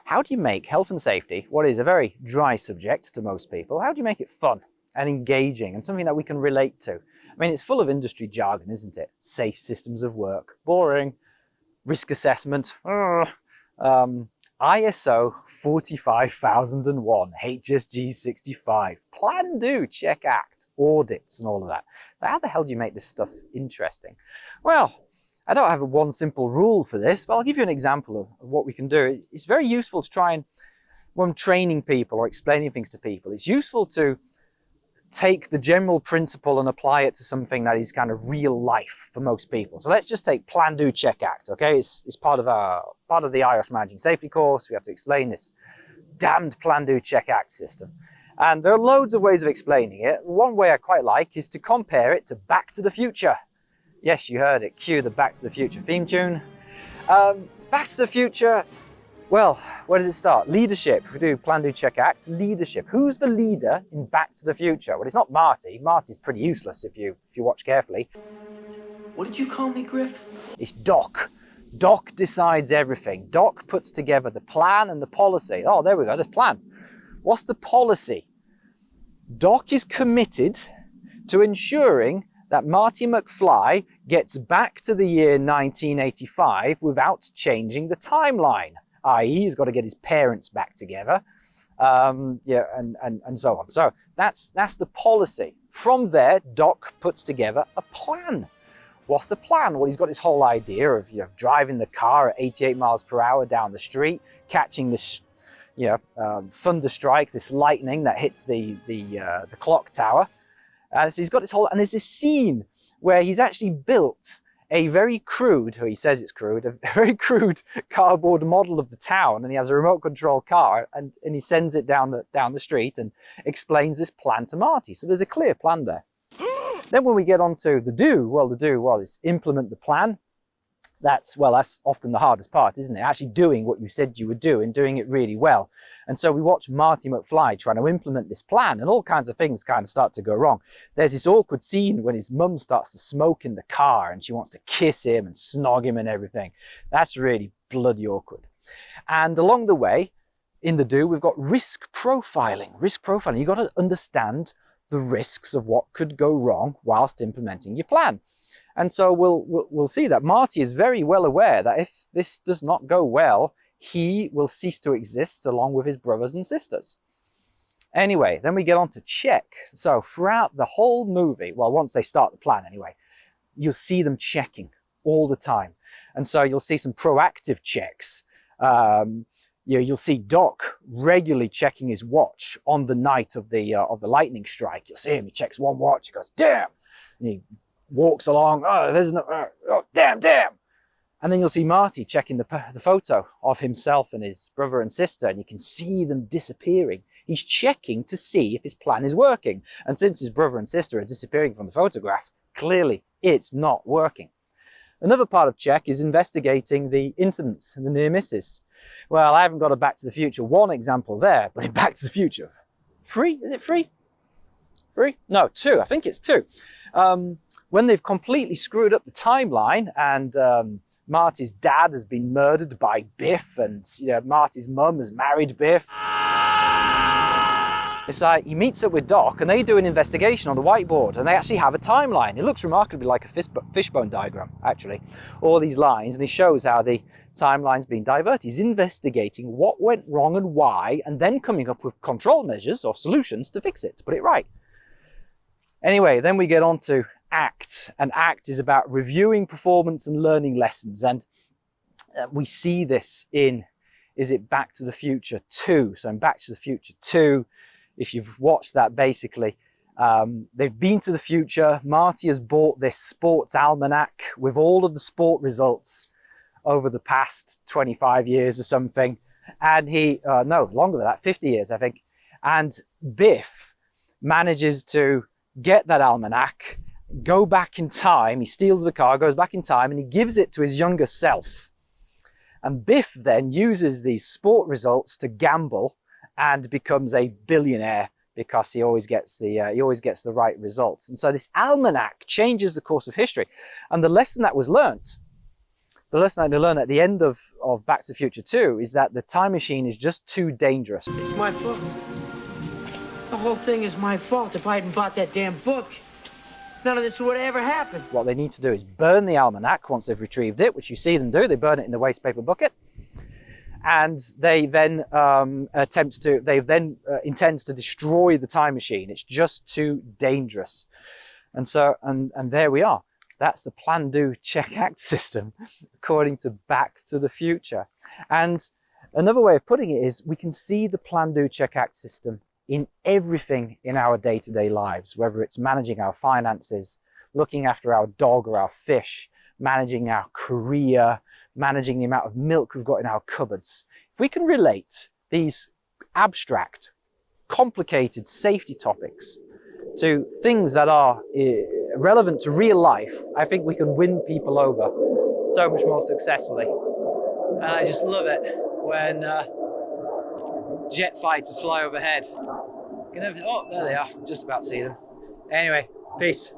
How do you make health and safety, what is a very dry subject to most people, how do you make it fun and engaging and something that we can relate to? I mean, it's full of industry jargon, isn't it? Safe systems of work, boring, risk assessment, ISO 45001, HSG 65, plan, do, check, act, audits and all of that. How the hell do you make this stuff interesting? Well, I don't have one simple rule for this, but I'll give you an example of what we can do. It's very useful to try and, when training people or explaining things to people, it's useful to take the general principle and apply it to something that is kind of real life for most people. So let's just take plan, do, check, act, okay? It's part of the IOSH Managing Safely course. We have to explain this damned plan, do, check, act system. And there are loads of ways of explaining it. One way I quite like is to compare it to Back to the Future. Yes, you heard it. Cue the Back to the Future theme tune. Back to the Future, well, where does it start? Leadership. We do plan, do, check, act. Leadership. Who's the leader in Back to the Future? Well, it's not Marty. Marty's pretty useless if you watch carefully. What did you call me, Griff? It's Doc. Doc decides everything. Doc puts together the plan and the policy. Oh, there we go. There's plan. What's the policy? Doc is committed to ensuring that Marty McFly gets back to the year 1985 without changing the timeline, i.e. he's got to get his parents back together, and so on. So that's the policy. From there, Doc puts together a plan. What's the plan? Well, he's got his whole idea of driving the car at 88 miles per hour down the street, catching this thunder strike, this lightning that hits the clock tower. So he's got this whole, and there's this scene where he's actually built a very crude, or he says it's crude, a very crude cardboard model of the town, and he has a remote control car, and he sends it down the street and explains this plan to Marty. So there's a clear plan there. Then when we get on to the do, well, is implement the plan. That's often the hardest part, isn't it? Actually doing what you said you would do and doing it really well. And so we watch Marty McFly trying to implement this plan, and all kinds of things kind of start to go wrong. There's this awkward scene when his mum starts to smoke in the car and she wants to kiss him and snog him and everything. That's really bloody awkward. And along the way, in the do, we've got risk profiling. Risk profiling, you've got to understand the risks of what could go wrong whilst implementing your plan. And so we'll see that Marty is very well aware that if this does not go well, he will cease to exist along with his brothers and sisters. Anyway, then we get on to check. So throughout the whole movie, well, once they start the plan anyway, you'll see them checking all the time. And so you'll see some proactive checks. You'll see Doc regularly checking his watch on the night of the lightning strike. You'll see him, he checks one watch, he goes, damn, and he walks along, oh, there's no, oh, damn. And then you'll see Marty checking the photo of himself and his brother and sister, and you can see them disappearing. He's checking to see if his plan is working. And since his brother and sister are disappearing from the photograph, clearly it's not working. Another part of check is investigating the incidents and the near misses. Well, I haven't got a Back to the Future 1 example there, but in Back to the Future 3, is it 3? 3? No, 2, I think it's 2. When they've completely screwed up the timeline and Marty's dad has been murdered by Biff, and Marty's mum has married Biff. It's like he meets up with Doc and they do an investigation on the whiteboard, and they actually have a timeline. It looks remarkably like a fishbone diagram, actually. All these lines, and he shows how the timeline's been diverted. He's investigating what went wrong and why, and then coming up with control measures or solutions to fix it, to put it right. Anyway, then we get on to ACT, and ACT is about reviewing performance and learning lessons, and we see this in, is it Back to the Future 2? So in Back to the Future 2, if you've watched that, basically, they've been to the future. Marty has bought this sports almanac with all of the sport results over the past 25 years or something, and no, longer than that, 50 years, I think, and Biff manages to get that almanac, go back in time. He steals the car, goes back in time, and he gives it to his younger self. And Biff then uses these sport results to gamble and becomes a billionaire because he always gets the right results. And so this almanac changes the course of history. And the lesson that was learnt The lesson I learned at the end of Back to the Future 2 is that the time machine is just too dangerous. It's my fault. The whole thing is my fault. If I hadn't bought that damn book, none of this would have ever happened. What they need to do is burn the almanac once they've retrieved it, which you see them do. They burn it in the waste paper bucket. And they then intend to destroy the time machine. It's just too dangerous. And so, and there we are. That's the plan, do, check, act system, according to Back to the Future. And another way of putting it is we can see the plan, do, check, act system in everything in our day-to-day lives, whether it's managing our finances, looking after our dog or our fish, managing our career, managing the amount of milk we've got in our cupboards. If we can relate these abstract, complicated safety topics to things that are relevant to real life, I think we can win people over so much more successfully. And I just love it when jet fighters fly overhead. Oh, there they are, just about see them. Anyway, peace.